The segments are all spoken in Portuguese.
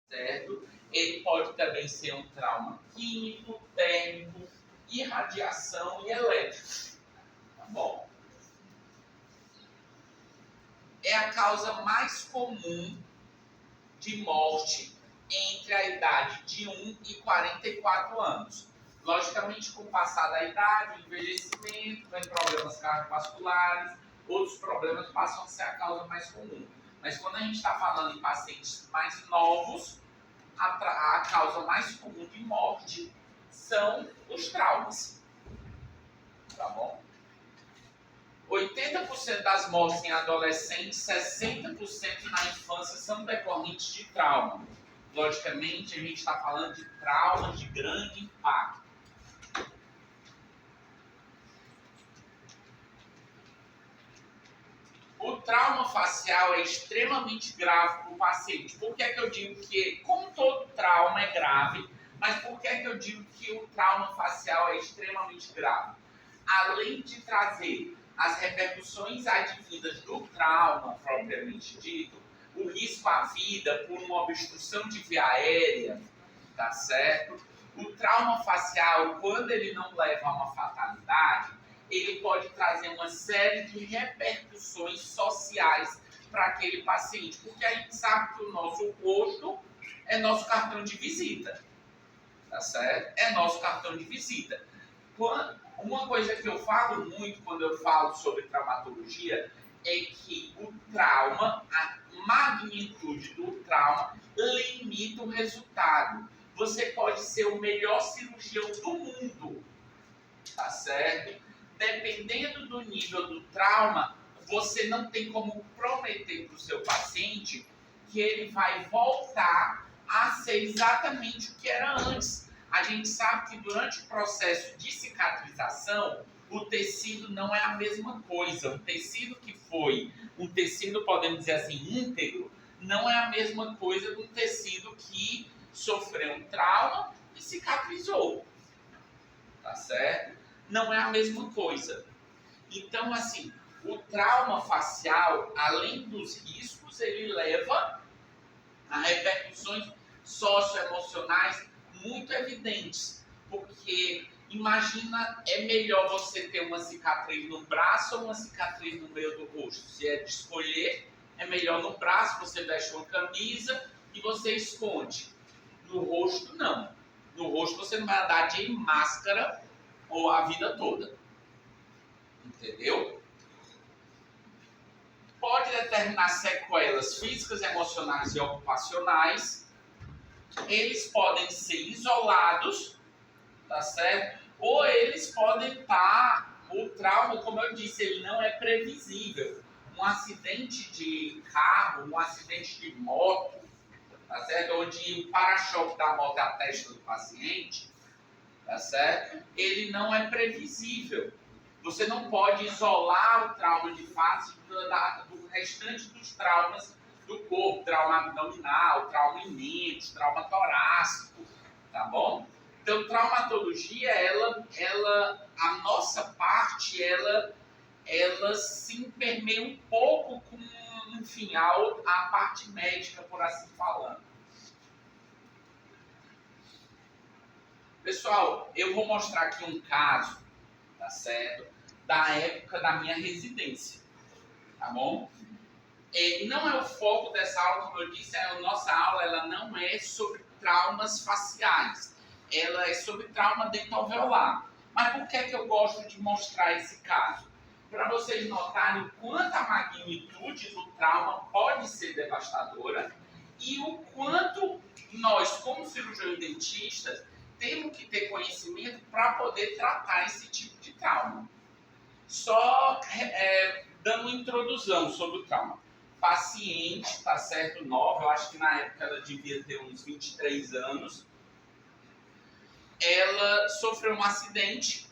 certo? Ele pode também ser um trauma químico, térmico, irradiação e elétrico. Tá bom? É a causa mais comum de morte entre a idade de 1 e 44 anos. Logicamente, com o passar da idade, o envelhecimento, vem problemas cardiovasculares, outros problemas passam a ser a causa mais comum. Mas quando a gente está falando em pacientes mais novos, a causa mais comum de morte são os traumas. Tá bom? 80% das mortes em adolescentes, 60% na infância são decorrentes de trauma. Logicamente, a gente está falando de traumas de grande impacto. O trauma facial é extremamente grave para o paciente. Por que é que eu digo que, como todo trauma é grave, mas por que é que eu digo que o trauma facial é extremamente grave? Além de trazer as repercussões advindas do trauma, propriamente dito, o risco à vida por uma obstrução de via aérea, tá certo? O trauma facial, quando ele não leva a uma fatalidade, ele pode trazer uma série de repercussões sociais para aquele paciente, porque a gente sabe que o nosso rosto é nosso cartão de visita, tá certo? É nosso cartão de visita. Uma coisa que eu falo muito quando eu falo sobre traumatologia é que o trauma, a magnitude do trauma, limita o resultado. Você pode ser o melhor cirurgião do mundo, tá certo? Dependendo do nível do trauma, você não tem como prometer para o seu paciente que ele vai voltar a ser exatamente o que era antes. A gente sabe que durante o processo de cicatrização, o tecido não é a mesma coisa. O tecido que foi um tecido, podemos dizer assim, íntegro, não é a mesma coisa do tecido que sofreu um trauma e cicatrizou. Tá certo? Não é a mesma coisa. Então, assim, o trauma facial, além dos riscos, ele leva a repercussões socioemocionais muito evidentes. Porque, imagina, é melhor você ter uma cicatriz no braço ou uma cicatriz no meio do rosto? Se é de escolher, é melhor no braço, você veste uma camisa e você esconde. No rosto, não. No rosto, você não vai andar de máscara ou a vida toda. Entendeu? Pode determinar sequelas físicas, emocionais e ocupacionais. Eles podem ser isolados, tá certo? Ou eles podem estar... O trauma, como eu disse, ele não é previsível. Um acidente de carro, um acidente de moto, tá certo? Onde o para-choque da moto é a testa do paciente, tá certo? Ele não é previsível. Você não pode isolar o trauma de face do restante dos traumas do corpo, trauma abdominal, trauma imenso, trauma torácico, tá bom? Então, traumatologia, a nossa parte, ela se permeia um pouco com, enfim, a parte médica, por assim falando. Pessoal, eu vou mostrar aqui um caso, tá certo? Da época da minha residência, tá bom? Não é o foco dessa aula, como eu disse, a nossa aula ela não é sobre traumas faciais, ela é sobre trauma dentoalveolar. Mas por que é que eu gosto de mostrar esse caso? Para vocês notarem o quanto a magnitude do trauma pode ser devastadora e o quanto nós, como cirurgiões dentistas, temos que ter conhecimento para poder tratar esse tipo de trauma. Só dando uma introdução sobre o trauma. Paciente, tá certo, nova, eu acho que na época ela devia ter uns 23 anos. Ela sofreu um acidente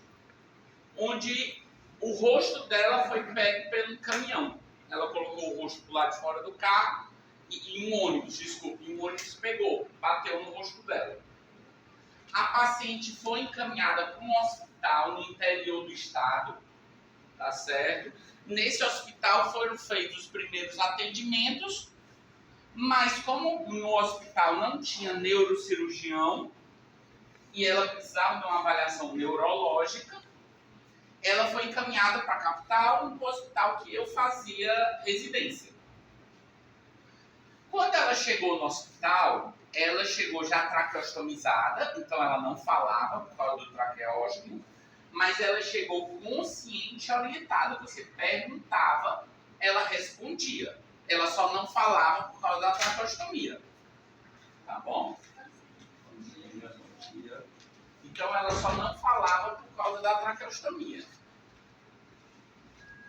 onde o rosto dela foi pego pelo caminhão. Ela colocou o rosto do lado de fora do carro e um ônibus pegou, bateu no rosto dela. A paciente foi encaminhada para um hospital no interior do estado, tá certo? Nesse hospital foram feitos os primeiros atendimentos Mas como no hospital não tinha neurocirurgião e ela precisava de uma avaliação neurológica, ela foi encaminhada para a capital, no hospital que eu fazia residência. Quando ela chegou no hospital, ela chegou já traqueostomizada, então ela não falava por causa do traqueóstomo, mas ela chegou consciente e orientada. Você perguntava, ela respondia. Ela só não falava por causa da traqueostomia. Tá bom? Bom dia. Então ela só não falava por causa da traqueostomia.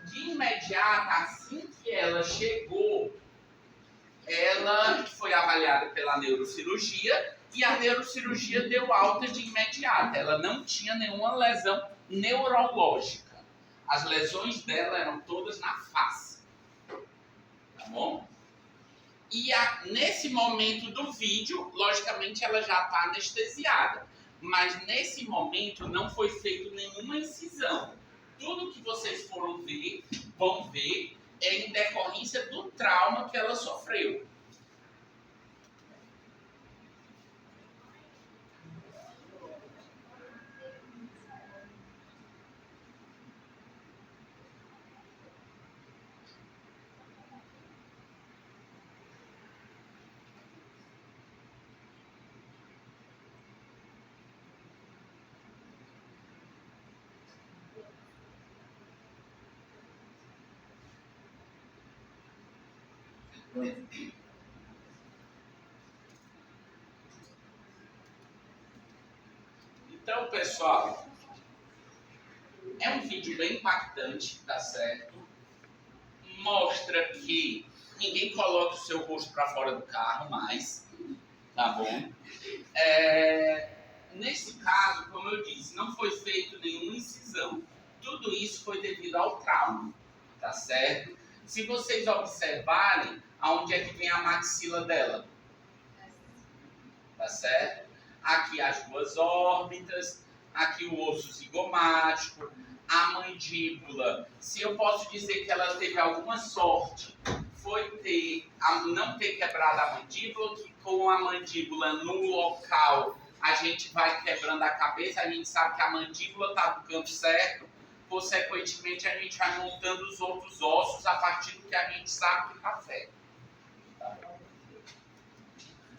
De imediato, assim que ela chegou, ela foi avaliada pela neurocirurgia e a neurocirurgia deu alta de imediato. Ela não tinha nenhuma lesão neurológica. As lesões dela eram todas na face. Tá bom? E nesse momento do vídeo, logicamente ela já está anestesiada. Mas nesse momento não foi feita nenhuma incisão. Tudo que vocês vão ver, é em decorrência do trauma que ela sofreu. Então, pessoal, é um vídeo bem impactante, tá certo? Mostra que ninguém coloca o seu rosto para fora do carro mais, tá bom? Nesse caso, como eu disse, não foi feito nenhuma incisão. Tudo isso foi devido ao trauma, tá certo? Se vocês observarem, aonde é que vem a maxila dela? Tá certo? Aqui as duas órbitas, aqui o osso zigomático, a mandíbula. Se eu posso dizer que ela teve alguma sorte, foi não ter quebrado a mandíbula, que com a mandíbula no local a gente vai quebrando a cabeça, a gente sabe que a mandíbula está no canto certo, consequentemente a gente vai montando os outros ossos a partir do que a gente sabe que está certo.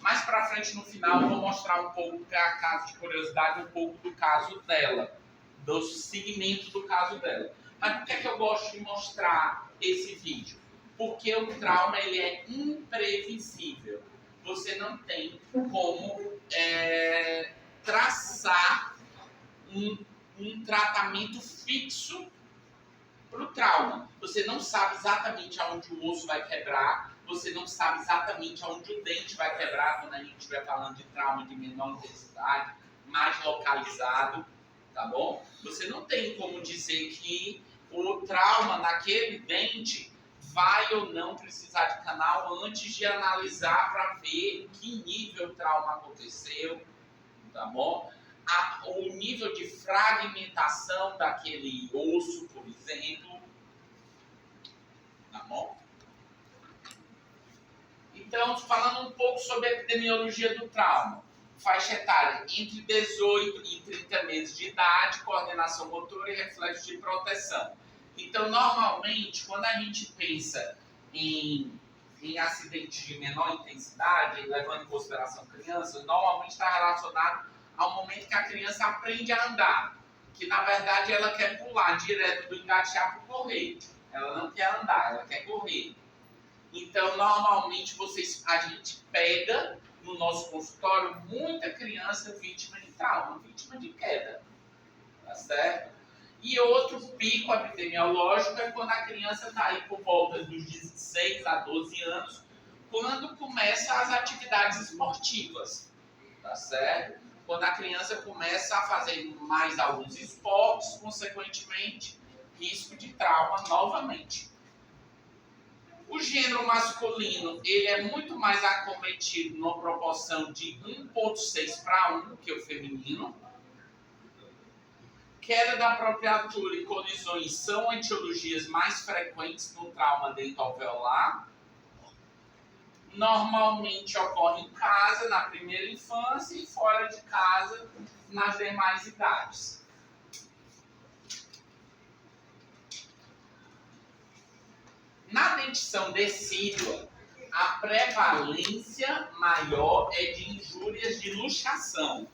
Mais pra frente, no final, eu vou mostrar um pouco, para caso de curiosidade, um pouco do caso dela, do segmento do caso dela. Mas por que eu gosto de mostrar esse vídeo? Porque o trauma ele é imprevisível. Você não tem como traçar um tratamento fixo para o trauma. Você não sabe exatamente aonde o osso vai quebrar, você não sabe exatamente aonde o dente vai quebrar quando a gente estiver falando de trauma de menor intensidade, mais localizado, tá bom? Você não tem como dizer que o trauma naquele dente vai ou não precisar de canal antes de analisar para ver que nível o trauma aconteceu, tá bom? O nível de fragmentação daquele osso, por exemplo, tá bom? Então, falando um pouco sobre a epidemiologia do trauma. Faixa etária entre 18 e 30 meses de idade, coordenação motora e reflexos de proteção. Então, normalmente, quando a gente pensa em acidentes de menor intensidade, levando em consideração crianças, normalmente está relacionado ao momento que a criança aprende a andar. Que, na verdade, ela quer pular direto do engatear para correr. Ela não quer andar, ela quer correr. Então, normalmente, a gente pega no nosso consultório muita criança vítima de trauma, vítima de queda, tá certo? E outro pico epidemiológico é quando a criança está aí por volta dos 16 a 12 anos, quando começa as atividades esportivas, tá certo? Quando a criança começa a fazer mais alguns esportes, consequentemente, risco de trauma novamente. O gênero masculino, ele é muito mais acometido numa proporção de 1,6 para 1 que o feminino. Queda da própria altura e colisões são etiologias mais frequentes no trauma dentoalveolar. Normalmente ocorre em casa, na primeira infância, e fora de casa, nas demais idades. Na dentição decídua, a prevalência maior é de injúrias de luxação.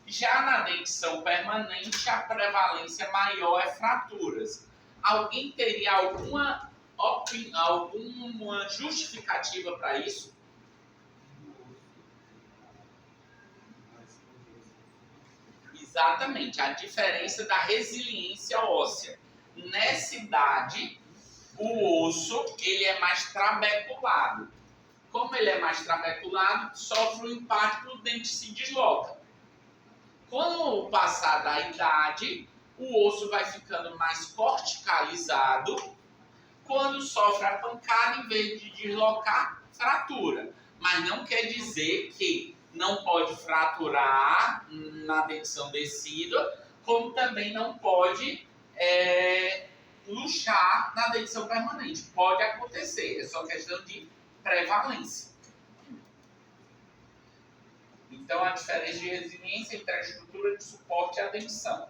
Já na dentição permanente, a prevalência maior é fraturas. Alguém teria alguma justificativa para isso? Exatamente, a diferença da resiliência óssea. Nessa idade, o osso ele é mais trabeculado. Como ele é mais trabeculado, sofre o impacto, o dente se desloca. Com o passar da idade, o osso vai ficando mais corticalizado. Quando sofre a pancada, em vez de deslocar, fratura. Mas não quer dizer que não pode fraturar na dentição decídua, como também não pode luxar na dentição permanente. Pode acontecer, é só questão de prevalência. Então, a diferença de resiliência entre a estrutura de suporte e a dentição.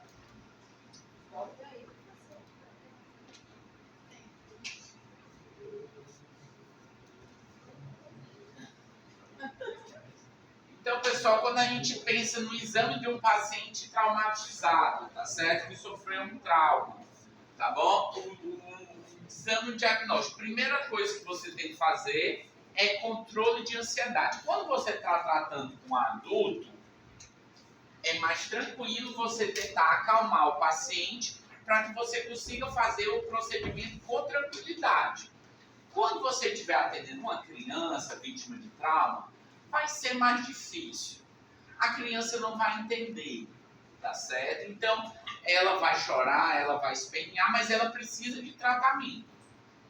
Então, pessoal, quando a gente pensa no exame de um paciente traumatizado, tá certo? Que sofreu um trauma, tá bom? O exame diagnóstico, primeira coisa que você tem que fazer é controle de ansiedade. Quando você está tratando com um adulto, é mais tranquilo você tentar acalmar o paciente para que você consiga fazer o procedimento com tranquilidade. Quando você estiver atendendo uma criança vítima de trauma, vai ser mais difícil. A criança não vai entender, tá certo? Então, ela vai chorar, ela vai espernear, mas ela precisa de tratamento.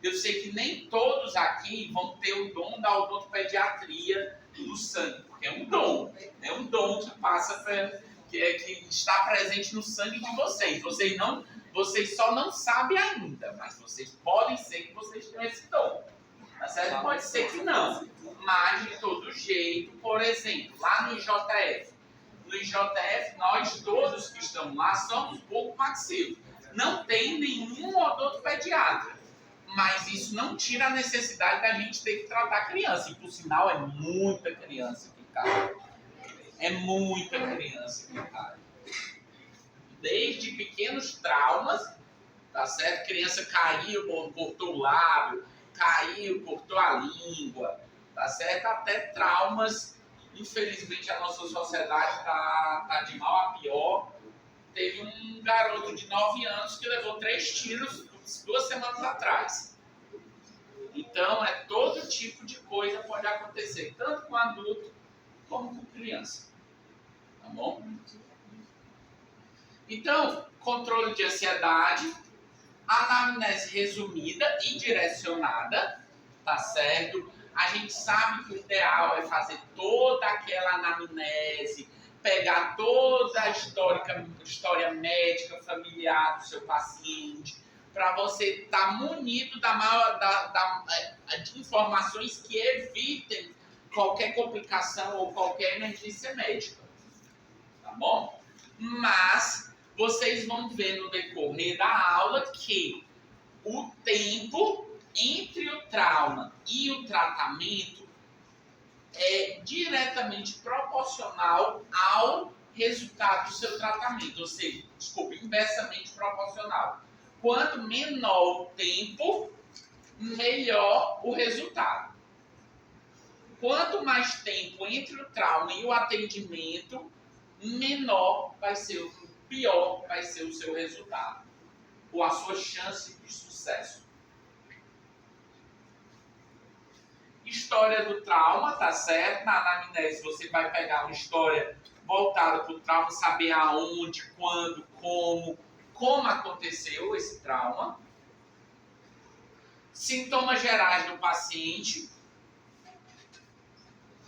Eu sei que nem todos aqui vão ter o dom da odontopediatria do sangue, porque é um dom que passa, que está presente no sangue de vocês. Vocês só não sabem ainda, mas vocês podem ser que vocês tenham esse dom. Tá certo? Pode ser que não. Mas, de todo jeito, por exemplo, lá no IJF. No IJF, nós todos que estamos lá somos bucomaxilo. Não tem nenhum odontopediatra. Mas isso não tira a necessidade da gente ter que tratar a criança. E, por sinal, é muita criança que cai. É muita criança que cai. Desde pequenos traumas, tá certo? Criança caiu, cortou o lábio, caiu, cortou a língua, tá certo? Até traumas, infelizmente a nossa sociedade tá de mal a pior. Teve um garoto de 9 anos que levou 3 tiros 2 semanas atrás. Então, todo tipo de coisa pode acontecer, tanto com adulto como com criança. Tá bom? Então, controle de ansiedade, anamnese resumida e direcionada, tá certo? A gente sabe que o ideal é fazer toda aquela anamnese, pegar toda a história médica, familiar do seu paciente, para você estar munido de informações que evitem qualquer complicação ou qualquer emergência médica. Tá bom? Mas vocês vão ver no decorrer da aula que o tempo entre o trauma e o tratamento é diretamente proporcional ao resultado do seu tratamento, ou seja, inversamente proporcional. Quanto menor o tempo, melhor o resultado. Quanto mais tempo entre o trauma e o atendimento, pior vai ser o seu resultado, ou a sua chance de sucesso. História do trauma, tá certo? Na anamnese você vai pegar uma história voltada para o trauma, saber aonde, quando, como aconteceu esse trauma. Sintomas gerais do paciente.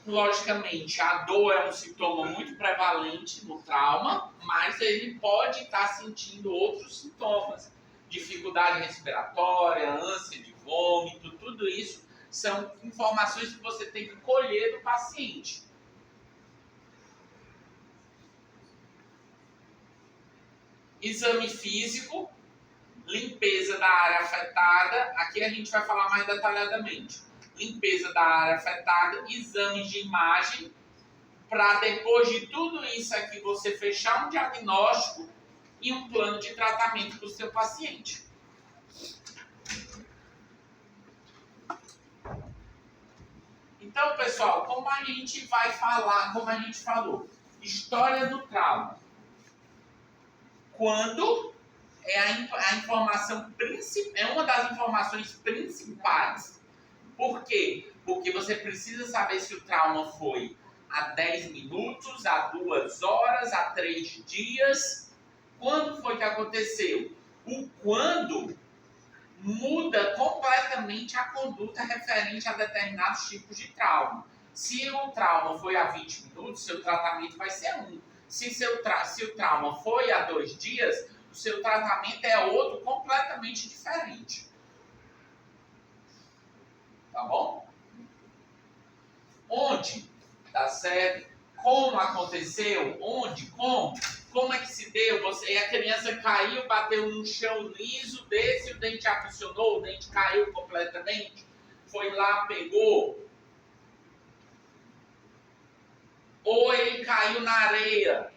Logicamente, a dor é um sintoma muito prevalente no trauma, mas ele pode estar sentindo outros sintomas. Dificuldade respiratória, ânsia de vômito, tudo isso são informações que você tem que colher do paciente. Exame físico, limpeza da área afetada, aqui a gente vai falar mais detalhadamente. Limpeza da área afetada, exames de imagem, para depois de tudo isso aqui você fechar um diagnóstico e um plano de tratamento para o seu paciente. Então, pessoal, como a gente vai falar, como a gente falou, história do trauma. Quando é a informação principal, é uma das informações principais. Por quê? Porque você precisa saber se o trauma foi há 10 minutos, há 2 horas, há 3 dias. Quando foi que aconteceu? O quando muda completamente a conduta referente a determinados tipos de trauma. Se o trauma foi há 20 minutos, seu tratamento vai ser um. Se o trauma foi há 2 dias, o seu tratamento é outro completamente diferente. Tá bom? Onde? Tá certo? Como aconteceu? Onde? Como? Como é que se deu? A criança caiu, bateu num chão liso desse, o dente funcionou, o dente caiu completamente, foi lá, pegou. Ou ele caiu na areia,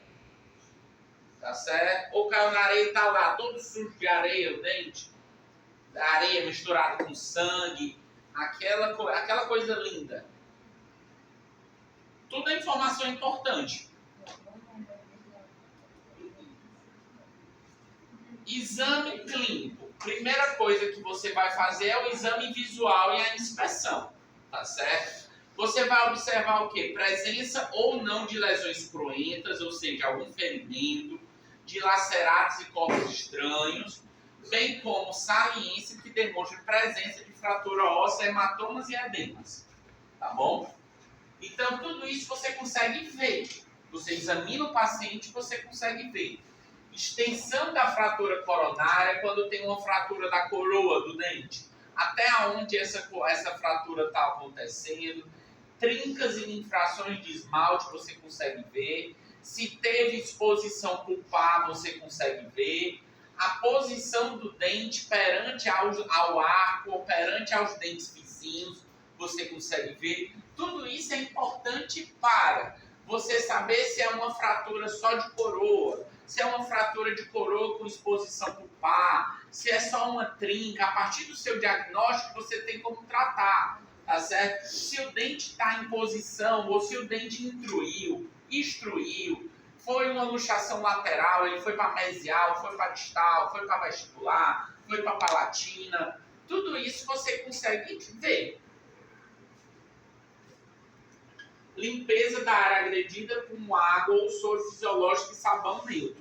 tá certo? Ou caiu na areia e tá lá, todo sujo de areia, o dente. Areia misturada com sangue, aquela coisa linda. Tudo é informação importante. Exame clínico. Primeira coisa que você vai fazer é o exame visual e a inspeção, tá certo? Você vai observar o quê? Presença ou não de lesões cruentas, ou seja, algum ferimento, de lacerados e corpos estranhos, bem como saliência que demonstre presença de fratura óssea, hematomas e edemas, tá bom? Então, tudo isso você consegue ver. Você examina o paciente, você consegue ver. Extensão da fratura coronária, quando tem uma fratura da coroa do dente, até onde essa fratura está acontecendo, trincas e infrações de esmalte você consegue ver, se teve exposição pulpar você consegue ver, a posição do dente perante ao arco ou perante aos dentes vizinhos você consegue ver. Tudo isso é importante para você saber se é uma fratura só de coroa, se é uma fratura de coroa com exposição pulpar, se é só uma trinca. A partir do seu diagnóstico, você tem como tratar, tá certo? Se o dente está em posição ou se o dente extruiu, foi uma luxação lateral, ele foi para mesial, foi para distal, foi para vestibular, foi para palatina. Tudo isso você consegue ver. Limpeza da área agredida com água ou soro fisiológico e sabão neutro.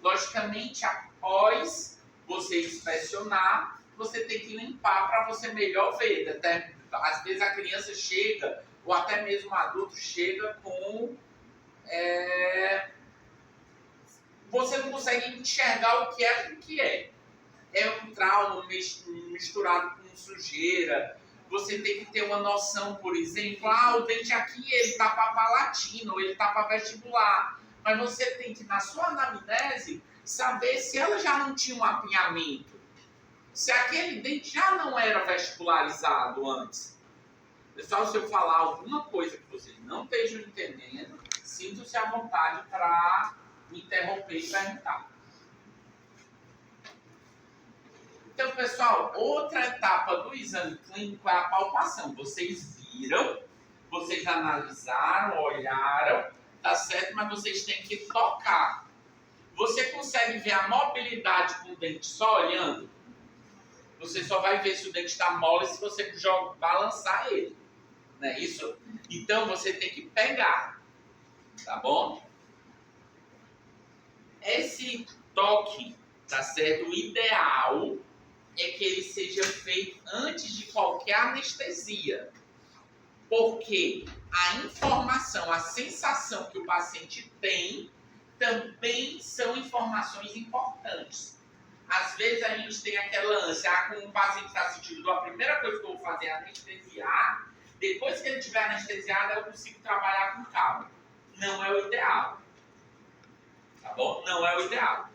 Logicamente, após você inspecionar, você tem que limpar para você melhor ver. Até, às vezes a criança chega, ou até mesmo o adulto chega com... você não consegue enxergar o que é. É um trauma misturado com sujeira. Você tem que ter uma noção, por exemplo, o dente aqui ele está para palatina, ou ele está para vestibular. Mas você tem que, na sua anamnese, saber se ela já não tinha um apinhamento. Se aquele dente já não era vestibularizado antes. Pessoal, se eu falar alguma coisa que vocês não estejam entendendo, sintam-se à vontade para me interromper e perguntar. Então, pessoal, outra etapa do exame clínico é a palpação. Vocês viram, vocês analisaram, olharam, tá certo? Mas vocês têm que tocar. Você consegue ver a mobilidade com o dente só olhando? Você só vai ver se o dente está mole se você balançar ele. Não é isso? Então, você tem que pegar. Tá bom? Esse toque, tá certo? O ideal é que ele seja feito antes de qualquer anestesia. Porque a informação, a sensação que o paciente tem, também são informações importantes. Às vezes a gente tem aquela ânsia, como um paciente está sentindo dor, a primeira coisa que eu vou fazer é anestesiar. Depois que ele estiver anestesiado, eu consigo trabalhar com calma. Não é o ideal. Tá bom? Não é o ideal.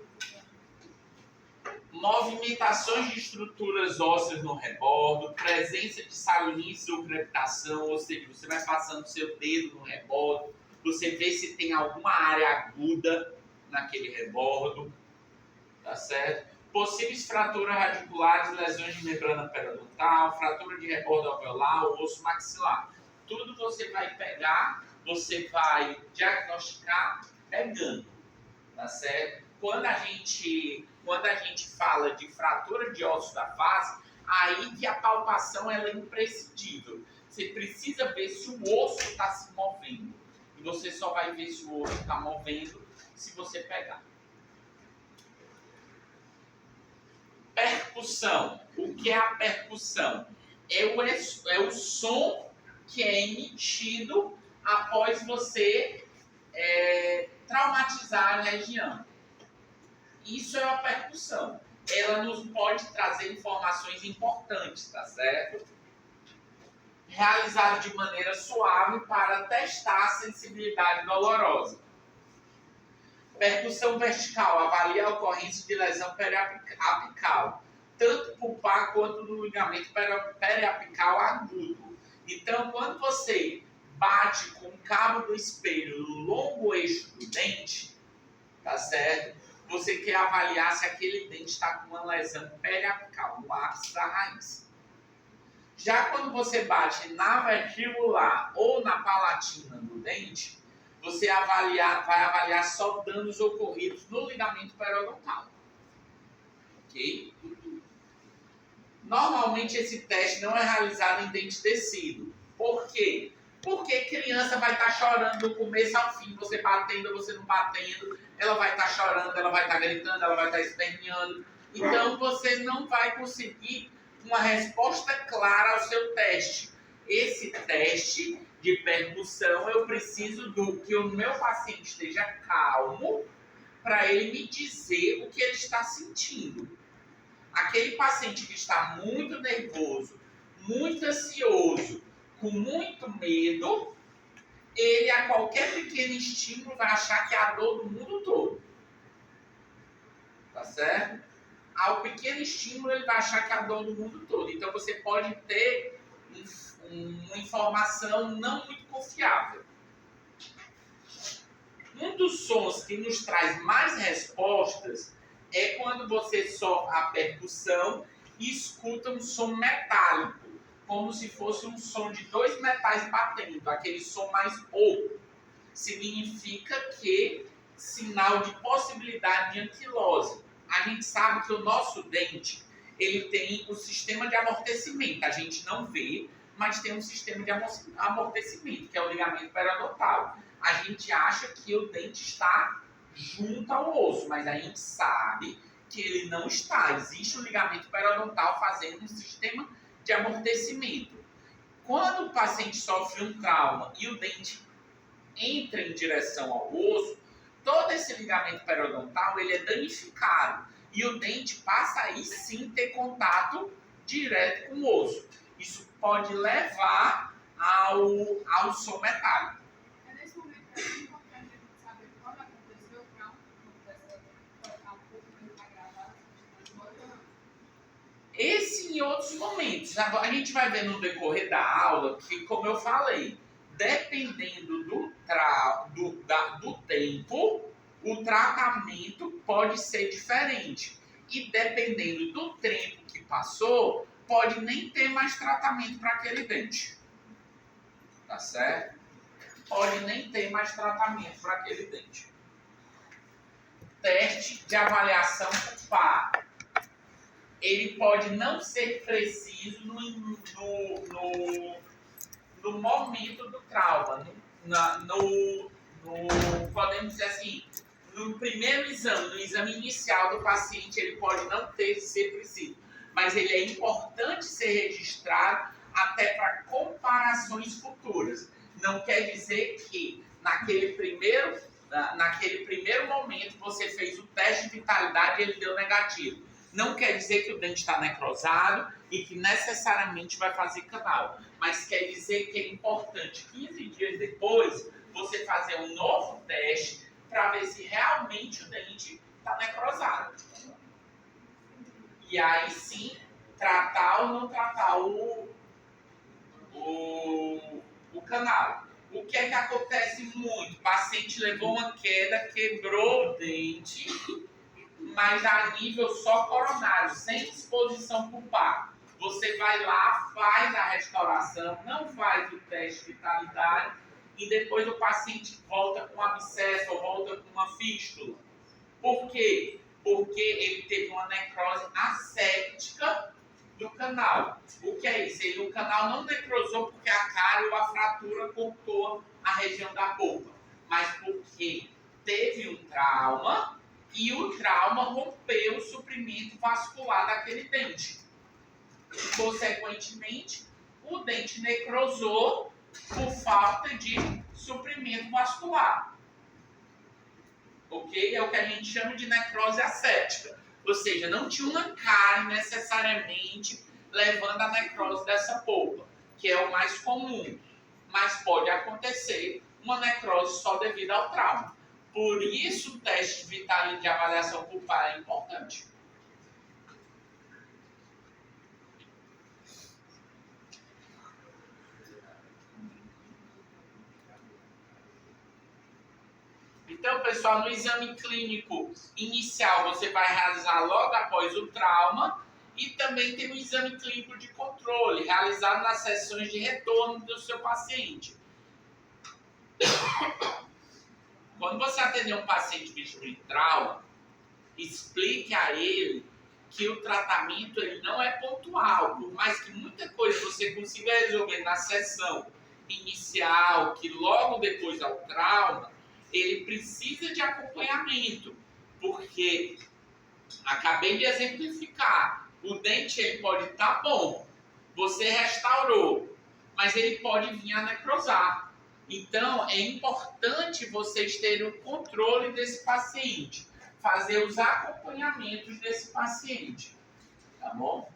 Movimentações de estruturas ósseas no rebordo, presença de saliência ou crepitação, ou seja, você vai passando seu dedo no rebordo, você vê se tem alguma área aguda naquele rebordo, tá certo? Possíveis fraturas radiculares, lesões de membrana periodontal, fratura de rebordo alveolar ou osso maxilar. Tudo você vai pegar, você vai diagnosticar pegando, tá certo? Quando a gente fala de fratura de ossos da face, aí que a palpação ela é imprescindível. Você precisa ver se o osso está se movendo. E você só vai ver se o osso está movendo se você pegar. Percussão. O que é a percussão? É o som que é emitido após você traumatizar a região. Isso é uma percussão. Ela nos pode trazer informações importantes, tá certo? Realizado de maneira suave para testar a sensibilidade dolorosa. Percussão vertical avalia a ocorrência de lesão periapical, tanto pulpar quanto no ligamento periapical agudo. Então, quando você bate com o cabo do espelho no longo eixo do dente, tá certo? Você quer avaliar se aquele dente está com uma lesão periapical, no ápice da raiz. Já quando você bate na vestibular ou na palatina do dente, você vai avaliar só danos ocorridos no ligamento periodontal. Ok? Normalmente esse teste não é realizado em dente tecido. Por quê? Porque criança vai estar chorando do começo ao fim, você batendo, você não batendo, ela vai estar chorando, ela vai estar gritando, ela vai estar esperneando. Então você não vai conseguir uma resposta clara ao seu teste. Esse teste de percussão, eu preciso que o meu paciente esteja calmo para ele me dizer o que ele está sentindo. Aquele paciente que está muito nervoso, muito ansioso, com muito medo, ele a qualquer pequeno estímulo vai achar que é a dor do mundo todo. Tá certo? Ao pequeno estímulo ele vai achar que é a dor do mundo todo. Então você pode ter uma informação não muito confiável. Um dos sons que nos traz mais respostas é quando você sopra a percussão e escuta um som metálico, como se fosse um som de dois metais batendo, aquele som mais rouco. Significa que sinal de possibilidade de anquilose. A gente sabe que o nosso dente ele tem um sistema de amortecimento. A gente não vê, mas tem um sistema de amortecimento, que é o ligamento periodontal. A gente acha que o dente está junto ao osso, mas a gente sabe que ele não está. Existe um ligamento periodontal fazendo um sistema de amortecimento. Quando o paciente sofre um trauma e o dente entra em direção ao osso, todo esse ligamento periodontal ele é danificado e o dente passa aí sim ter contato direto com o osso. Isso pode levar ao som metálico. É nesse momento que é importante a gente saber quando aconteceu o trauma, esse em outros momentos. Agora, a gente vai ver no decorrer da aula que, como eu falei, dependendo do tempo, o tratamento pode ser diferente. E dependendo do tempo que passou, pode nem ter mais tratamento para aquele dente. Tá certo? Pode nem ter mais tratamento para aquele dente. Teste de avaliação pulpar. Ele pode não ser preciso no momento do trauma. Podemos dizer assim, no primeiro exame, no exame inicial do paciente, ele pode não ser preciso. Mas ele é importante ser registrado até para comparações futuras. Não quer dizer que naquele primeiro momento você fez o teste de vitalidade e ele deu negativo. Não quer dizer que o dente está necrosado e que necessariamente vai fazer canal, mas quer dizer que é importante 15 dias depois você fazer um novo teste para ver se realmente o dente está necrosado. E aí sim, tratar ou não tratar o canal. O que é que acontece muito? O paciente levou uma queda, quebrou o dente, mas a nível só coronário, sem exposição pulpar. Você vai lá, faz a restauração, não faz o teste de vitalidade e depois o paciente volta com abscesso ou volta com uma fístula. Por quê? Porque ele teve uma necrose asséptica do canal. O que é isso? O canal não necrosou porque a cárie ou a fratura cortou a região da polpa, mas porque teve um trauma e o trauma rompeu o suprimento vascular daquele dente. Consequentemente, o dente necrosou por falta de suprimento vascular. Ok? É o que a gente chama de necrose asséptica. Ou seja, não tinha uma cárie necessariamente levando a necrose dessa polpa, que é o mais comum. Mas pode acontecer uma necrose só devido ao trauma. Por isso o teste de vitalidade de avaliação pulpar é importante. Então, pessoal, no exame clínico inicial você vai realizar logo após o trauma e também tem o exame clínico de controle, realizado nas sessões de retorno do seu paciente. Quando você atender um paciente vítima de trauma, explique a ele que o tratamento ele não é pontual, por mais que muita coisa você consiga resolver na sessão inicial, que logo depois ao trauma, ele precisa de acompanhamento, porque acabei de exemplificar, o dente ele pode estar bom, você restaurou, mas ele pode vir a necrosar. Então, é importante vocês terem o controle desse paciente, fazer os acompanhamentos desse paciente, tá bom?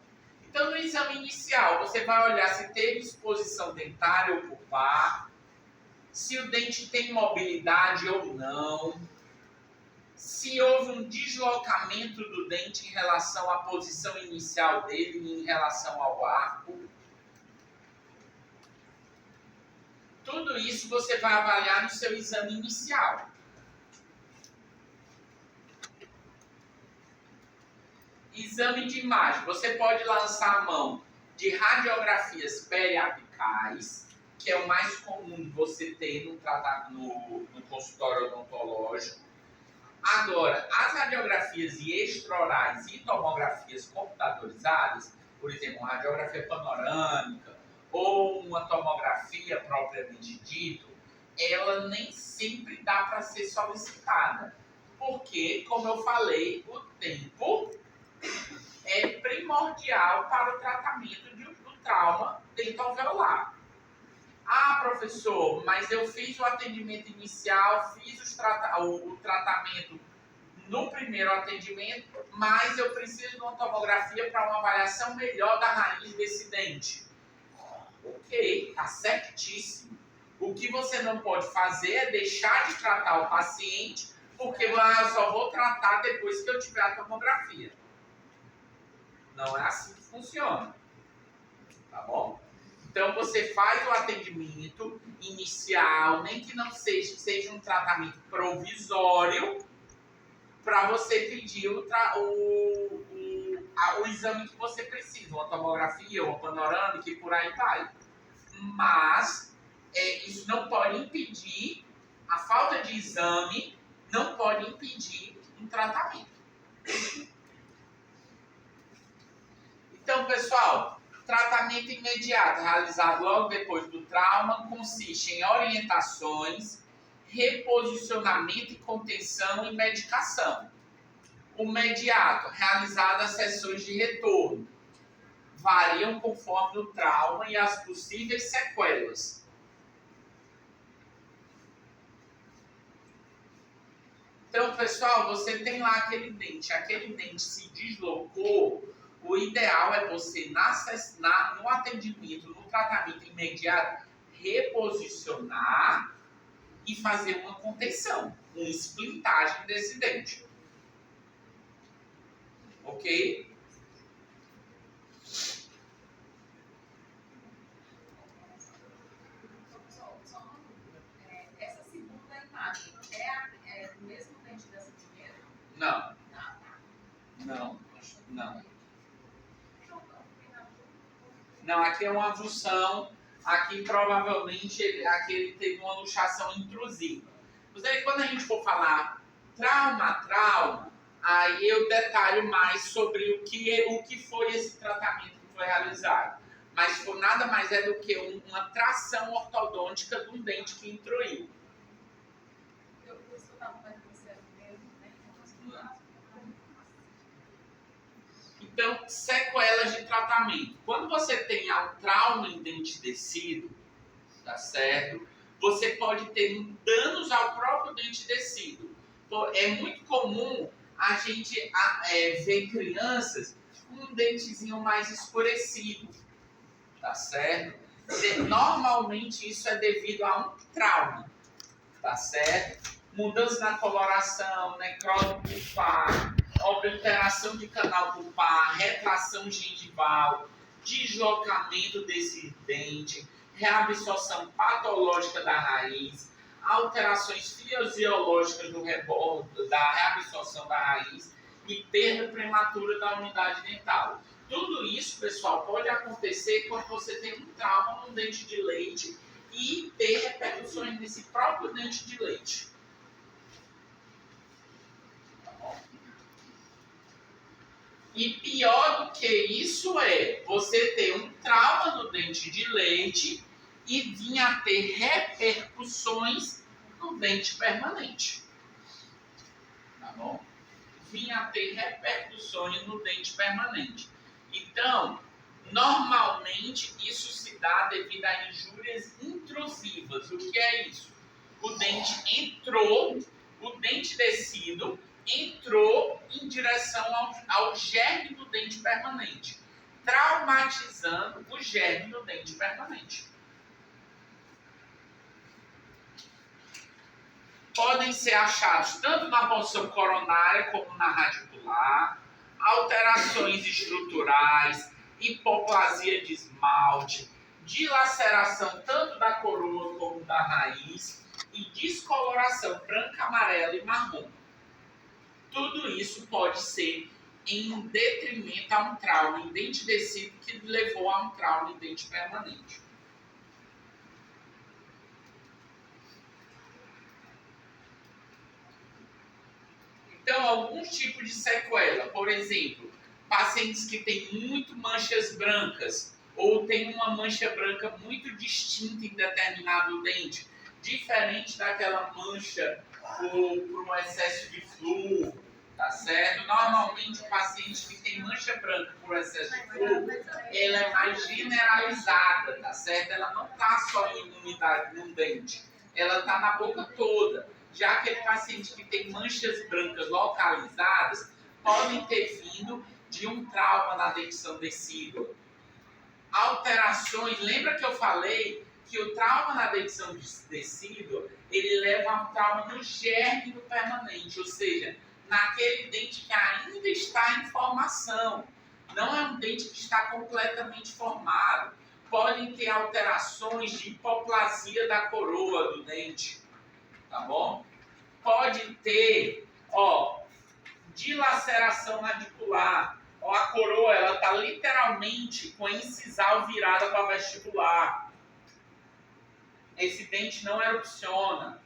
Então, no exame inicial, você vai olhar se teve exposição dentária ou pulpar, se o dente tem mobilidade ou não, se houve um deslocamento do dente em relação à posição inicial dele e em relação ao arco. Tudo isso você vai avaliar no seu exame inicial. Exame de imagem. Você pode lançar a mão de radiografias periapicais, que é o mais comum você ter no consultório odontológico. Agora, as radiografias extraorais e tomografias computadorizadas, por exemplo, uma radiografia panorâmica ou uma tomografia propriamente dito, ela nem sempre dá para ser solicitada. Porque, como eu falei, o tempo é primordial para o tratamento do trauma dentoalveolar. Ah, professor, mas eu fiz o atendimento inicial, fiz o tratamento no primeiro atendimento, mas eu preciso de uma tomografia para uma avaliação melhor da raiz desse dente. Ok, está certíssimo. O que você não pode fazer é deixar de tratar o paciente, porque eu só vou tratar depois que eu tiver a tomografia. Não é assim que funciona. Tá bom? Então, você faz o atendimento inicial, nem que não seja um tratamento provisório, para você pedir o exame que você precisa, uma tomografia, uma panorâmica e por aí vai. Mas, isso não pode impedir, a falta de exame não pode impedir um tratamento. Então, pessoal, tratamento imediato, realizado logo depois do trauma, consiste em orientações, reposicionamento e contenção e medicação. O imediato, realizado as sessões de retorno, variam conforme o trauma e as possíveis sequelas. Então, pessoal, você tem lá aquele dente se deslocou, o ideal é você, no atendimento, no tratamento imediato, reposicionar e fazer uma contenção, uma splintagem desse dente. Ok? Só uma dúvida. Essa segunda imagem é do mesmo dente dessa primeira? Não. Não, aqui é uma avulsão. Aqui provavelmente ele teve uma luxação intrusiva. Mas aí quando a gente for falar trauma, aí eu detalho mais sobre o que foi esse tratamento que foi realizado. Mas nada mais é do que uma tração ortodôntica de um dente que intruiu. Eu estava perguntando se era o mesmo, né? Então, sequelas de tratamento. Quando você tem um trauma em dente descido, tá certo? Você pode ter danos ao próprio dente descido. É muito comum a gente ver crianças com um dentezinho mais escurecido, tá certo? Normalmente isso é devido a um trauma, tá certo? Mudança na coloração, necrose pulpar, obliteração de canal pulpar, retração gengival, deslocamento desse dente, reabsorção patológica da raiz, alterações fisiológicas do rebordo, da reabsorção da raiz e perda prematura da unidade dental. Tudo isso, pessoal, pode acontecer quando você tem um trauma no dente de leite e ter repercussões nesse próprio dente de leite. E pior do que isso é você ter um trauma no dente de leite e vir a ter repercussões no dente permanente. Tá bom? Vir a ter repercussões no dente permanente. Então, normalmente isso se dá devido a injúrias intrusivas. O que é isso? O dente entrou, o dente descido entrou em direção ao germe do dente permanente, traumatizando o germe do dente permanente. Podem ser achados tanto na porção coronária como na radicular, alterações estruturais, hipoplasia de esmalte, dilaceração tanto da coroa como da raiz e descoloração branca, amarela e marrom. Tudo isso pode ser em detrimento a um trauma em dente descido que levou a um trauma em dente permanente. Então, alguns tipos de sequela, por exemplo, pacientes que têm muito manchas brancas ou têm uma mancha branca muito distinta em determinado dente, diferente daquela mancha por um excesso de flúor, tá certo? Normalmente, o paciente que tem mancha branca por excesso de flúor, ela é mais generalizada, tá certo? Ela não está só em unidade num dente, ela está na boca toda. Já aquele paciente que tem manchas brancas localizadas podem ter vindo de um trauma na dentição decídua. Alterações, lembra que eu falei que o trauma na dentição decídua, ele leva a um trauma no germe do permanente, ou seja, naquele dente que ainda está em formação. Não é um dente que está completamente formado. Podem ter alterações de hipoplasia da coroa do dente. Tá bom? Pode ter, dilaceração radicular. A coroa, ela está literalmente com a incisal virada para a vestibular. Esse dente não erupciona.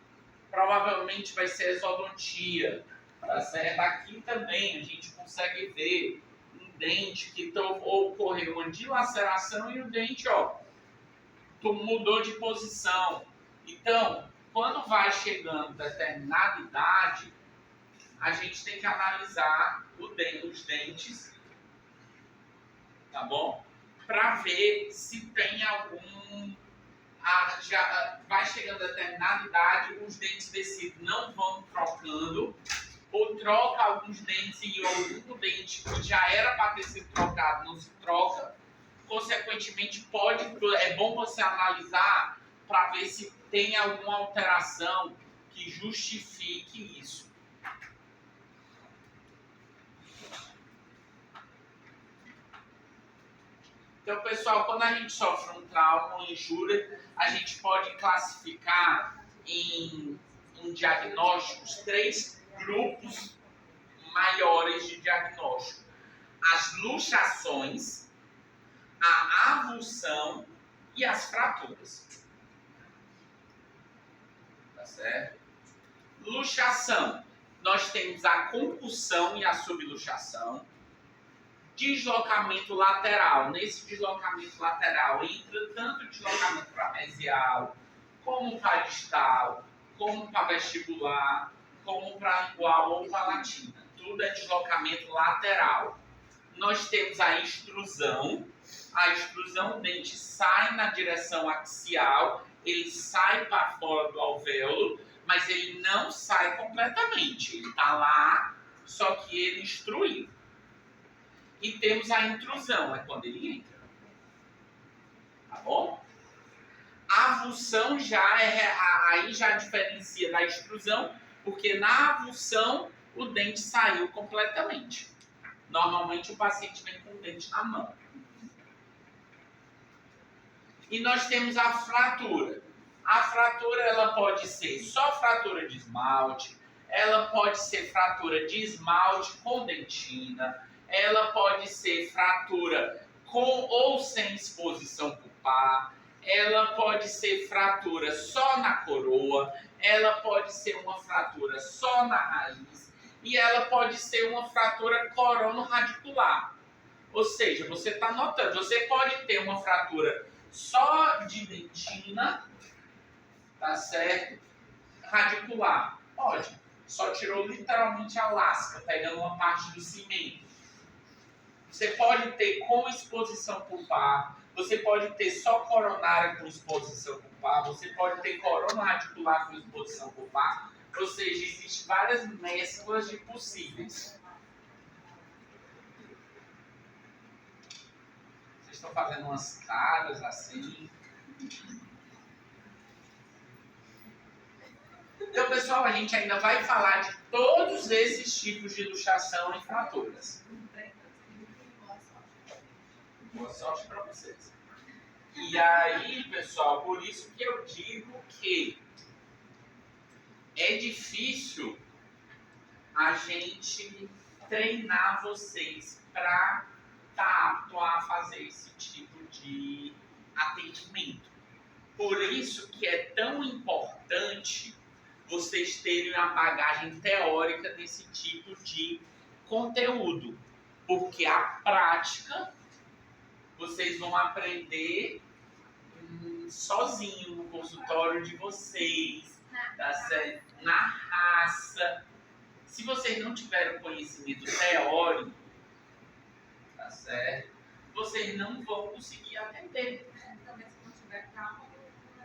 Provavelmente vai ser exodontia. Tá certo? Aqui também a gente consegue ver um dente que ocorreu uma dilaceração e o dente, mudou de posição. Então, quando vai chegando determinada idade, a gente tem que analisar os dentes, tá bom? Para ver se tem algum... já vai chegando determinada idade, os dentes descidos não vão trocando troca alguns dentes e algum dente que já era para ter sido trocado não se troca, consequentemente é bom você analisar para ver se tem alguma alteração que justifique isso. Então, pessoal, quando a gente sofre um trauma, uma injúria, a gente pode classificar em diagnósticos 3 grupos maiores de diagnóstico. As luxações, a avulsão e as fraturas. Tá certo? Luxação. Nós temos a concussão e a subluxação. Deslocamento lateral. Nesse deslocamento lateral entra tanto o deslocamento para mesial, como para distal, como para vestibular, como para lingual ou palatina. Tudo é deslocamento lateral. Nós temos a extrusão. A extrusão, o dente sai na direção axial, ele sai para fora do alvéolo, mas ele não sai completamente. Ele está lá, só que ele extruiu. E temos a intrusão, é quando ele entra. Tá bom? A avulsão aí já diferencia da extrusão, porque na avulsão o dente saiu completamente. Normalmente o paciente vem com o dente na mão. E nós temos a fratura. A fratura ela pode ser só fratura de esmalte, ela pode ser fratura de esmalte com dentina, ela pode ser fratura com ou sem exposição pulpar, ela pode ser fratura só na coroa, ela pode ser uma fratura só na raiz e ela pode ser uma fratura corono-radicular. Ou seja, você está notando, você pode ter uma fratura só de dentina, tá certo? Radicular, pode. Só tirou literalmente a lasca, pegando uma parte do cimento. Você pode ter com exposição pulpar, você pode ter só coronária com exposição pulpar, você pode ter corona radicular com exposição pulpar, ou seja, existem várias mesclas de possíveis. Vocês estão fazendo umas caras assim. Então, pessoal, a gente ainda vai falar de todos esses tipos de luxação e fraturas. Boa sorte para vocês. E aí, pessoal, por isso que eu digo que é difícil a gente treinar vocês para estar apto a fazer esse tipo de atendimento. Por isso que é tão importante vocês terem a bagagem teórica desse tipo de conteúdo. Porque a prática vocês vão aprender sozinho no consultório de vocês, tá certo? Na raça. Se vocês não tiverem conhecimento teórico, tá certo? Vocês não vão conseguir atender. Também se não tiver calma,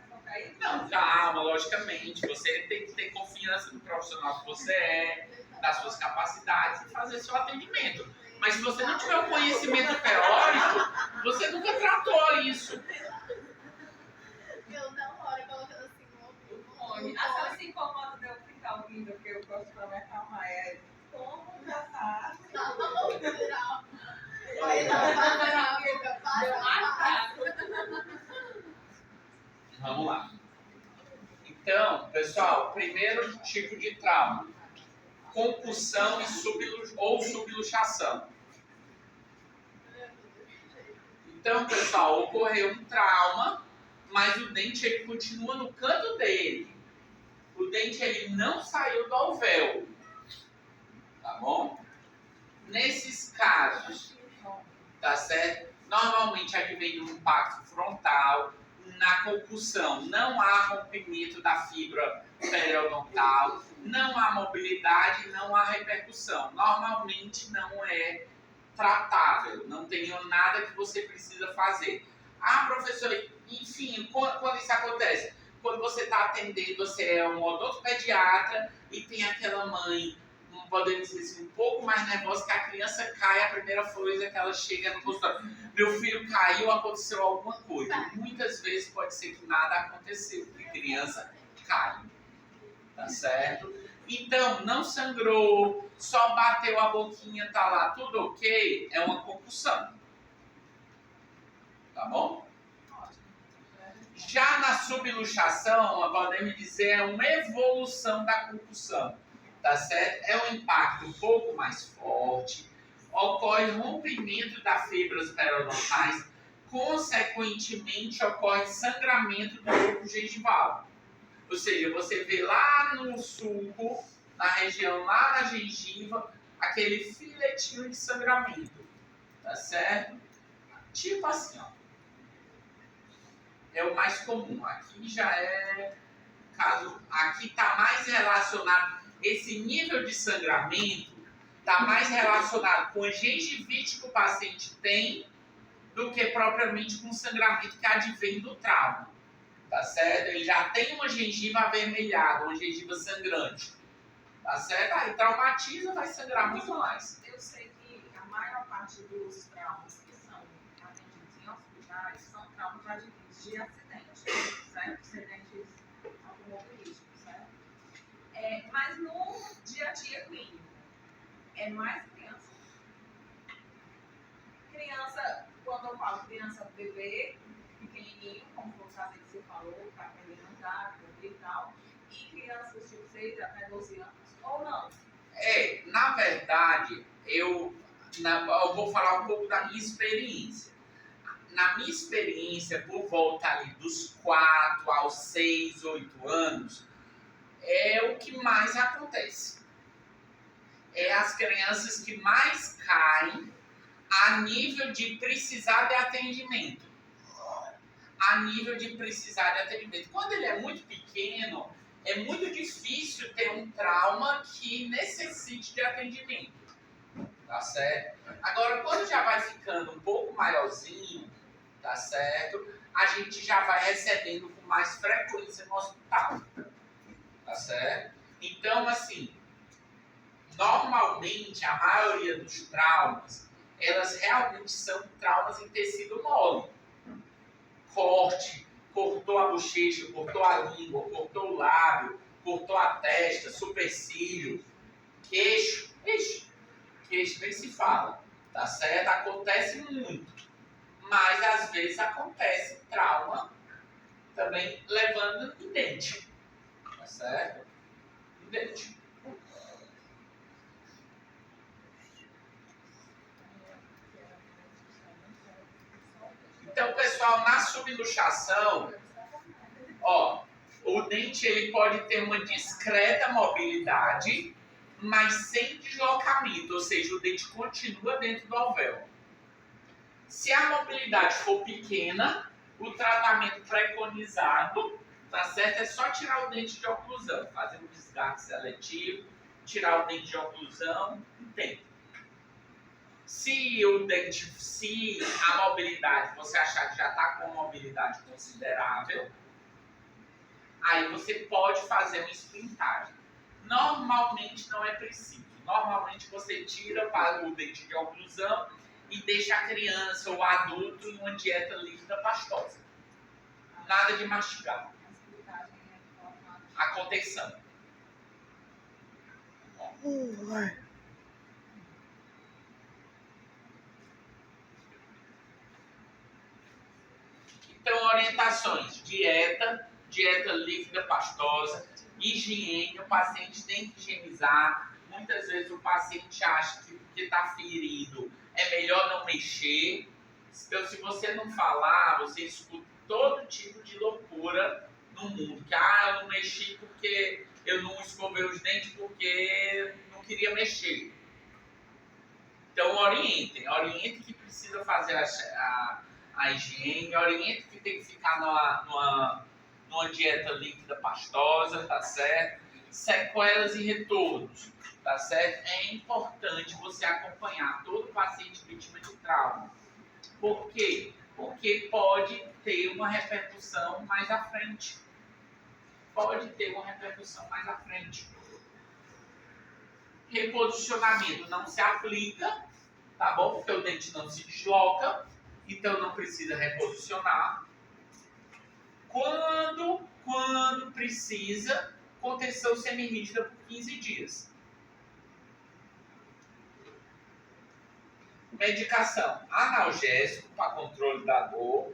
não vai cair. Não, calma, logicamente. Você tem que ter confiança no profissional que você é, das suas capacidades e fazer seu atendimento. Mas se você não tiver o conhecimento teórico, você nunca tratou isso. Eu na hora colocando assim no A senhora se incomoda de eu ficar ouvindo, porque eu gosto para me acalmar. É como já tá. natural. Vamos lá. Então, pessoal, primeiro tipo de trauma. Concussão ou subluxação. Então, pessoal, ocorreu um trauma, mas o dente ele continua no canto dele. O dente ele não saiu do alvéolo. Tá bom? Nesses casos, tá certo? Normalmente advém um impacto frontal. Na concussão não há rompimento da fibra periodontal, não há mobilidade, não há repercussão. Normalmente não é tratável, não tem nada que você precisa fazer. Ah, professora, enfim, quando isso acontece? Quando você está atendendo, você é um odontopediatra e tem aquela mãe podemos dizer assim, um pouco mais nervosa, que a criança cai, a primeira coisa que ela chega no consultório. Meu filho caiu, aconteceu alguma coisa. Muitas vezes pode ser que nada aconteceu, porque criança cai. Tá certo? Então, não sangrou, só bateu a boquinha, tá lá, tudo ok, é uma concussão. Tá bom? Já na subluxação, podemos dizer, é uma evolução da concussão. Tá certo? É um impacto um pouco mais forte, ocorre rompimento das fibras periodontais, consequentemente ocorre sangramento do corpo gengival. Ou seja, você vê lá no sulco, na região, lá na gengiva, aquele filetinho de sangramento. Tá certo? Tipo assim, ó. É o mais comum. Aqui já é caso. Aqui está mais relacionado. Esse nível de sangramento está mais relacionado com a gengivite que o paciente tem do que propriamente com o sangramento que advém do trauma. Tá certo? Ele já tem uma gengiva avermelhada, uma gengiva sangrante. Tá certo? Aí traumatiza, vai sangrar muito mais. Eu sei que a maior parte dos traumas que são atendidos em hospitais são traumas advindos de acidentes, certo? Acidentes automobilísticos, certo? Mas no dia a dia clínico, é mais criança. Criança, quando eu falo criança bebê, pequenininho, como foi o caso que você falou, tá aprendendo a andar, e tal, e crianças de 6 até 12 anos, ou não? Na verdade, eu vou falar um pouco da minha experiência. Na minha experiência, por volta ali dos 4 aos 6, 8 anos, é o que mais acontece. É as crianças que mais caem a nível de precisar de atendimento. A nível de precisar de atendimento. Quando ele é muito pequeno, é muito difícil ter um trauma que necessite de atendimento. Tá certo? Agora, quando já vai ficando um pouco maiorzinho, tá certo? A gente já vai recebendo com mais frequência no hospital. Tá certo? Então, assim, normalmente a maioria dos traumas, elas realmente são traumas em tecido mole. Corte, cortou a bochecha, cortou a língua, cortou o lábio, cortou a testa, supercílio, queixo. Queixo nem se fala, tá certo? Acontece muito. Mas às vezes acontece trauma também levando em dente. Tá certo? Em dente. Então, pessoal, na subluxação, ó, o dente ele pode ter uma discreta mobilidade, mas sem deslocamento, ou seja, o dente continua dentro do alvéolo. Se a mobilidade for pequena, o tratamento preconizado, tá certo? É só tirar o dente de oclusão, fazer um desgaste seletivo, tirar o dente de oclusão, tempo. Se a mobilidade, você achar que já está com uma mobilidade considerável, aí você pode fazer uma esplintagem. Normalmente não é preciso. Normalmente você tira o dente de oclusão e deixa a criança ou o adulto em uma dieta líquida pastosa. Nada de mastigar. A contenção. Então, orientações: dieta líquida pastosa, higiene, o paciente tem que higienizar. Muitas vezes o paciente acha que porque está ferido é melhor não mexer. Então, se você não falar, você escuta todo tipo de loucura no mundo. Que, eu não mexi porque eu não escovei os dentes porque não queria mexer. Então, orientem que precisa fazer a higiene, oriente que tem que ficar numa dieta líquida pastosa, tá certo? Sequelas e retornos, tá certo? É importante você acompanhar todo paciente vítima de trauma. Por quê? Porque pode ter uma repercussão mais à frente. Pode ter uma repercussão mais à frente. Reposicionamento não se aplica, tá bom? Porque o dente não se desloca, então não precisa reposicionar. Quando precisa, contenção semirrígida por 15 dias. Medicação: analgésico para controle da dor,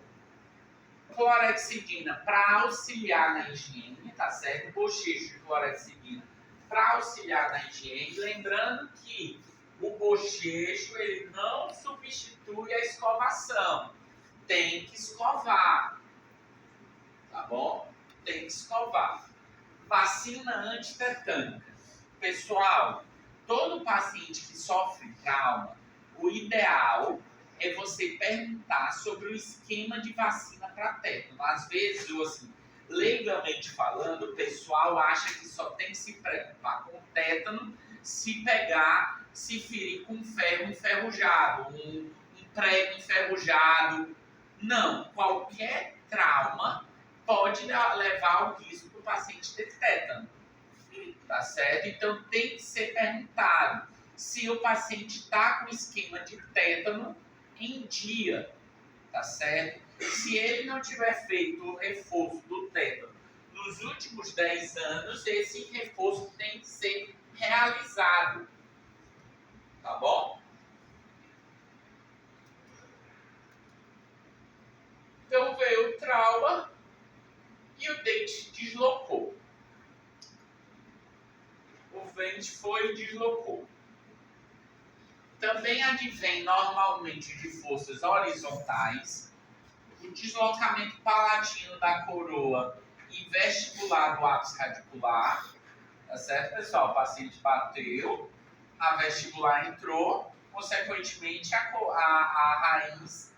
clorexidina para auxiliar na higiene, tá certo? Bochecho de clorexidina para auxiliar na higiene. Lembrando que o bochecho ele não substitui a escovação. Tem que escovar, tá bom? Tem que escovar. Vacina antitetânica. Pessoal, todo paciente que sofre trauma, o ideal é você perguntar sobre o esquema de vacina para tétano. Às vezes, assim, legalmente falando, o pessoal acha que só tem que se preocupar com tétano se ferir com ferro enferrujado, um prego enferrujado. Não, qualquer trauma pode levar ao risco do paciente ter tétano, tá certo? Então tem que ser perguntado se o paciente está com esquema de tétano em dia, tá certo? Se ele não tiver feito o reforço do tétano nos últimos 10 anos, esse reforço tem que ser realizado, tá bom? Então veio o trauma e o dente deslocou. O dente foi e deslocou. Também advém normalmente de forças horizontais, o deslocamento palatino da coroa e vestibular do ápice radicular, tá certo, pessoal? O paciente bateu, a vestibular entrou, consequentemente a raiz,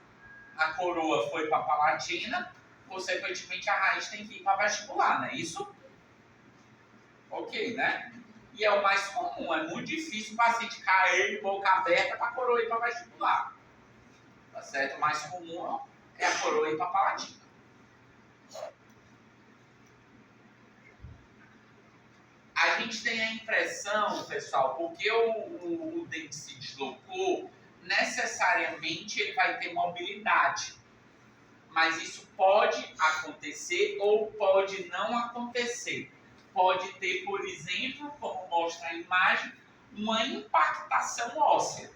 a coroa foi para a palatina, consequentemente a raiz tem que ir para a vestibular, não é isso? Ok, né? E é o mais comum, é muito difícil o paciente cair de boca aberta para a coroa ir para a vestibular. Tá certo? O mais comum é a coroa ir para a palatina. A gente tem a impressão, pessoal, porque o dente se deslocou, necessariamente ele vai ter mobilidade. Mas isso pode acontecer ou pode não acontecer. Pode ter, por exemplo, como mostra a imagem, uma impactação óssea.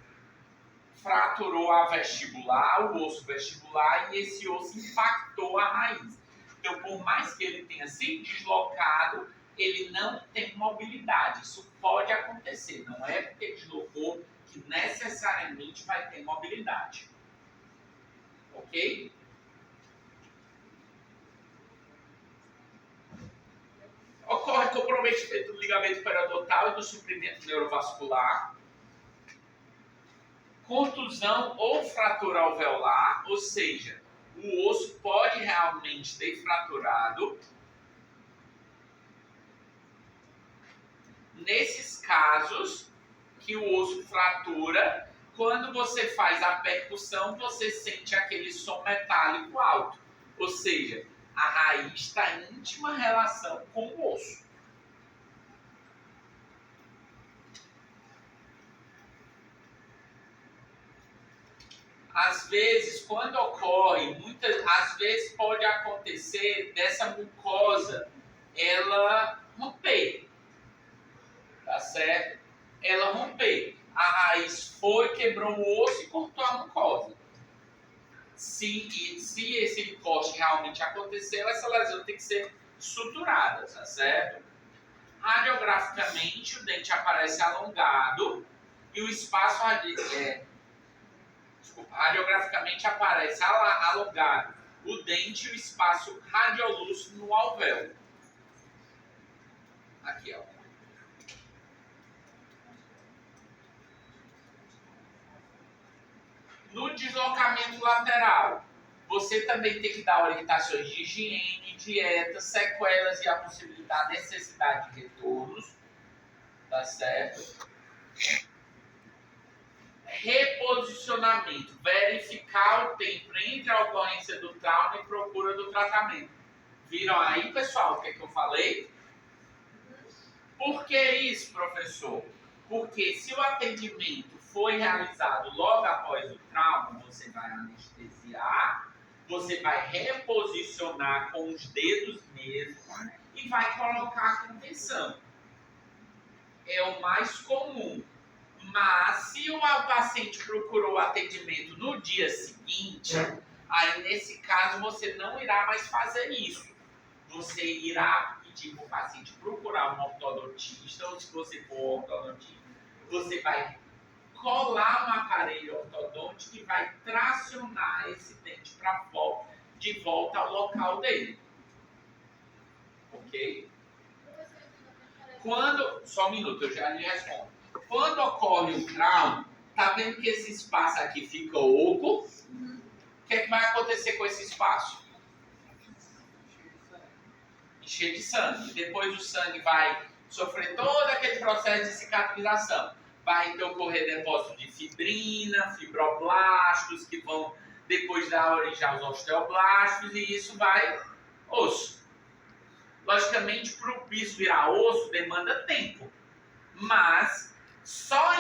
Fraturou a vestibular, o osso vestibular, e esse osso impactou a raiz. Então, por mais que ele tenha se deslocado, ele não tem mobilidade. Isso pode acontecer. Não é porque deslocou que necessariamente vai ter mobilidade. Ok? Ocorre comprometimento do ligamento periodontal e do suprimento neurovascular. Contusão ou fratura alveolar, ou seja, o osso pode realmente ter fraturado. Nesses casos que o osso fratura, quando você faz a percussão, você sente aquele som metálico alto. Ou seja, a raiz está em íntima relação com o osso. Às vezes, quando ocorre, às vezes pode acontecer dessa mucosa ela romper, tá certo? Ela romper. A raiz foi, quebrou o osso e cortou a mucosa. Se esse corte realmente aconteceu, essa lesão tem que ser suturada, tá certo? Radiograficamente, o dente aparece alongado e o espaço radiograficamente aparece alongado o dente e o espaço radiolúcido no alvéolo. Aqui, ó. No deslocamento lateral, você também tem que dar orientações de higiene, dieta, sequelas e a possibilidade, necessidade de retornos, tá certo? Reposicionamento, verificar o tempo entre a ocorrência do trauma e procura do tratamento. Viram aí, pessoal, o que eu falei? Por que isso, professor? Porque se o atendimento foi realizado logo após o trauma, você vai anestesiar, você vai reposicionar com os dedos mesmo e vai colocar a contenção. É o mais comum. Mas se o paciente procurou atendimento no dia seguinte, aí nesse caso você não irá mais fazer isso. Você irá pedir para o paciente procurar um ortodontista, ou se você for ortodontista, você vai colar um aparelho ortodôntico que vai tracionar esse dente de volta ao local dele. Ok? Só um minuto, eu já lhe respondo. Quando ocorre o trauma, tá vendo que esse espaço aqui fica oco? O que é que vai acontecer com esse espaço? Encher de sangue. Depois o sangue vai sofrer todo aquele processo de cicatrização. Vai então ocorrer depósito de fibrina, fibroblastos, que vão depois dar origem aos osteoblastos, e isso vai osso. Logicamente, para o piso virar osso, demanda tempo. Mas só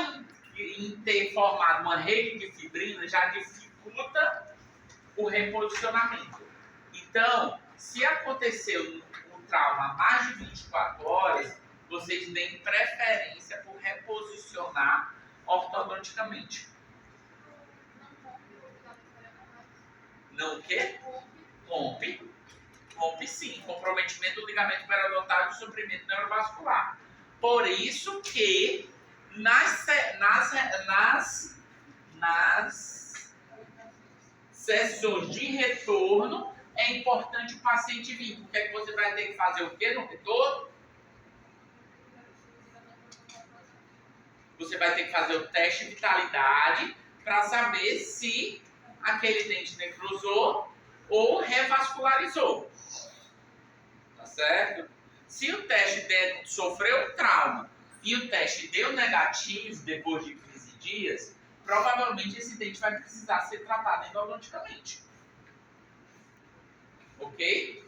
em ter formado uma rede de fibrina já dificulta o reposicionamento. Então, se aconteceu um trauma há mais de 24 horas, vocês deem preferência por reposicionar ortodonticamente. Não o quê? Rompe. Rompe sim. Comprometimento do ligamento periodontal e suprimento neurovascular. Por isso que nas sessões de retorno é importante o paciente vir. Porque é que você vai ter que fazer o quê no retorno? Você vai ter que fazer o teste de vitalidade para saber se aquele dente necrosou ou revascularizou. Tá certo? Se o teste sofreu um trauma e o teste deu negativo depois de 15 dias, provavelmente esse dente vai precisar ser tratado endodonticamente. Ok?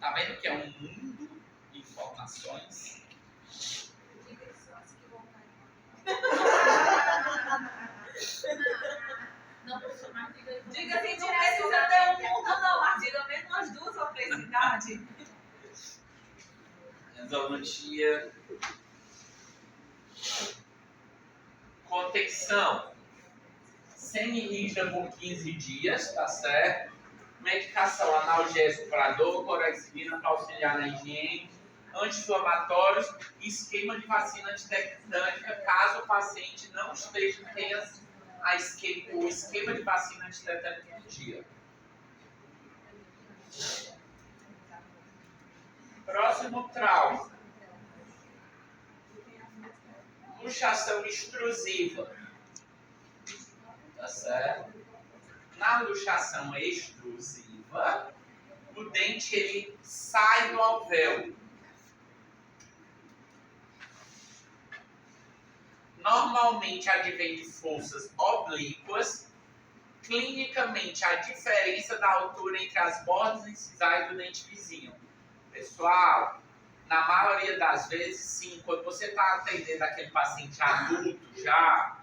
Tá vendo que é um mundo de informações? Não, professor, mas Diga assim, não precisa ter um mundo não, mas diga mesmo as duas obesidades. Endodontia. Contenção. Semi-rígida por 15 dias, tá certo? Medicação analgésico para dor, clorexidina para auxiliar na higiene, anti-inflamatórios, esquema de vacina antitetânica, caso o paciente não tenha o esquema de vacina antitetânica em dia. Próximo trauma. Luxação extrusiva. Tá certo? Na luxação extrusiva, o dente ele sai do alvéolo. Normalmente advém de forças oblíquas. Clinicamente, a diferença da altura entre as bordas incisais do dente vizinho. Pessoal, na maioria das vezes, sim, quando você está atendendo aquele paciente adulto já,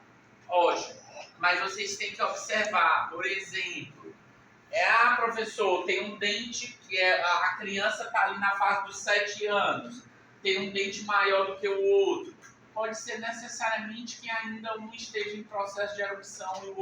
ótimo. Mas vocês têm que observar, por exemplo, professor, tem um dente que a criança está ali na fase dos 7 anos, tem um dente maior do que o outro. Pode ser necessariamente que ainda um esteja em processo de erupção e o